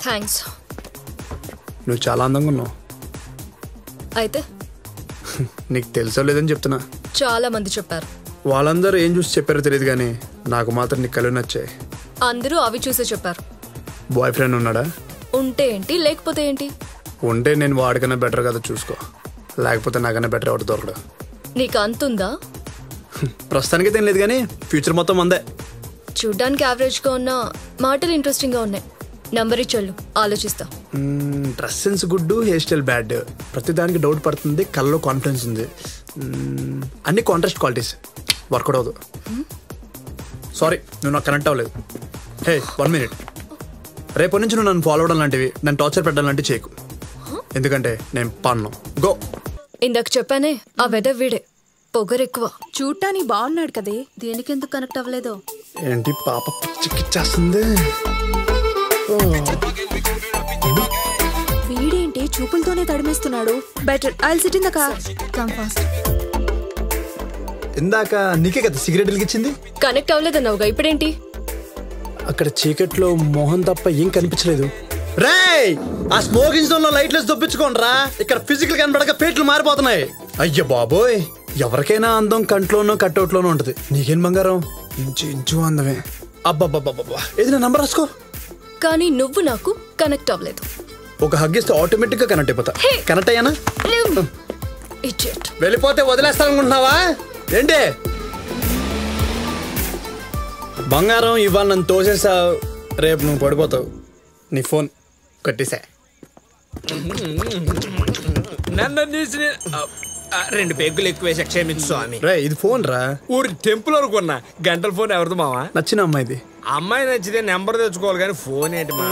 Thanks. నువ్వు చాలా అందంగా ఉన్నావు. అయితే నీకు తెలుసో లేదని చెప్తున్నా. చాలా మంది చెప్పారు. వాళ్ళందరూ ఏం చూసి చెప్పారో తెలియదు కానీ నాకు మాత్రం నీ కళ్ళు నచ్చాయి. అందరూ అవి చూసే చెప్పారు. బాయ్ ఫ్రెండ్ ఉన్నాడా? ఉంటే ఏంటి, లేకపోతే ఏంటి? ఉంటే నేను వాడికన్నా బెటర్ కదా చూసుకో, లేకపోతే నాకన్నా బెటర్ ఎవరు దొరకడు. నీకు అంతుందా? ప్రస్తుతానికి ఏం లేదు కానీ ఫ్యూచర్ మొత్తం అందే. చూడ్డానికి యావరేజ్గా ఉన్న మాటలు ఇంట్రెస్టింగ్గా ఉన్నాయి. నంబర్ ఇచ్చాళ్ళు, ఆలోచిస్తా. Dress sense good, hair style bad, ప్రతిదానికి డౌట్ పడుతుంది, కళ్ళలో కాన్ఫిడెన్స్ ఉంది, అన్ని కాంట్రాస్ట్ క్వాలిటీస్. వర్కౌట్ అవ్వదు. సారీ, నువ్వు నాకు కనెక్ట్ అవ్వలేదు. హే 1 minute. రేపటి నుంచి నువ్వు నన్ను ఫాలో అవడం లాంటివి, నన్ను టార్చర్ పెట్టడం లాంటివి చేయకు. ఎందుకంటే నేను పన్ను. గో. ఇందాక చెప్పానే ఆ వెదర్ వీడే, పొగరెక్కువ. చూడటానికి బాగున్నాడు కదే, దేనికి ఎందుకు కనెక్ట్ అవ్వలేదో ఏంటి పాప పిచ్చికిచ్చేస్తుంది. వీడేంటి చూపులతోనే తడిమేస్తున్నాడు. Better I will sit in the car. Come fast. ఇందాక నీకే కదా సిగరెట్ వెలిగించింది. కనెక్ట్ అవ్వలేదన్నావుగా, ఇప్పుడేంటి? అక్కడ చీకట్లో మోహన్ తప్ప ఏం కనిపించలేదు. రేయ్, ఆ స్మోకింగ్ జోన్ లో లైట్లెస్ దొప్పించుకోండిరా. ఇక్కడ ఫిజికల్ కనబడక పేట్లు మారిపోతున్నాయి. అయ్య బాబోయ్, ఎవరికైనా అందం కంట్లోనో కట్అవుట్లోనో ఉంటది. నీకేం బంగారం, ఇంచు అందమే. అబ్బాబ్బాబ్బా, ఏది నా నంబర్ రాసుకో. కానీ నువ్వు నాకు కనెక్ట్ అవ్వలేదు. ఒక హగ్ ఇస్తే ఆటోమేటిక్ గా కనెక్ట్ అయిపోతా. కనెక్ట్ అయ్యానా? వెళ్ళిపోతే వదిలేస్తానుకుంటున్నావా ఏంటి? బంగారం, ఇవాళ నన్ను తోసేసావు, రేపు నువ్వు పడిపోతావు. నీ ఫోన్ కట్టేసా. నన్ను చూసి 2 పెగ్గులు ఎక్కువేసి క్షమించు స్వామి. రే, ఇది ఫోన్ రా. ఊరి టెంపుల్ అనుకున్నా. గంటల ఫోన్ ఎవరిది మావా? నచ్చిన అమ్మాయిది. అమ్మాయి నచ్చితే నెంబర్ తెచ్చుకోవాలి కానీ ఫోన్ ఏంటి మా?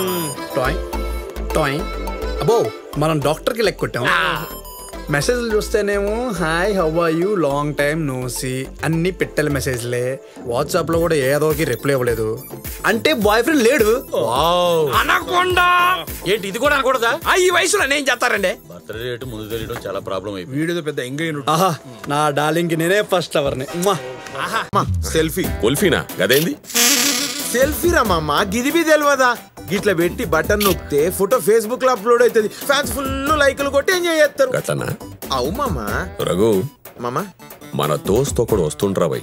టాయ్ టాయ్. అబ్బో, మనం డాక్టర్కి లెక్క కొట్టాం. మెసేజ్లు చూస్తేనేమో hi how are you, long time no see, అన్ని పెట్టెల మెసేజ్లే. వాట్సాప్ లో కూడా ఏదోకి రిప్లై ఇవ్వలేదు. అంటే బాయ్ ఫ్రెండ్ లేడు. అనకుండా ఏంటి ఇది కూడా అనకూడదా? ఈ వయసులో నేను చేస్తారండి. బర్త్డే డేట్ ముందు తెలియడం చాలా ప్రాబ్లం అయిపోయింది. వీడియో పెద్ద ఎంగైన్. ఆహా, నా డార్లింగ్ కి నేనే ఫస్ట్ అవర్ని. సెల్ఫీ కుల్ఫీనా గదేంది? సెల్ఫీ రా మామ, గిదివి తెలియదా? గిట్ల పెట్టి బటన్ నొక్కితే ఫోటో ఫేస్బుక్ లో అప్లోడ్ అవుతుంది. ఫ్యాన్స్ ఫుల్ లైకులు కొట్టి ఎంజాయ్ చేస్తారు. గట్లనా? అవు మామ. రఘు మామ, మన దోస్త్ ఒకడు వస్తుండ్రా బై.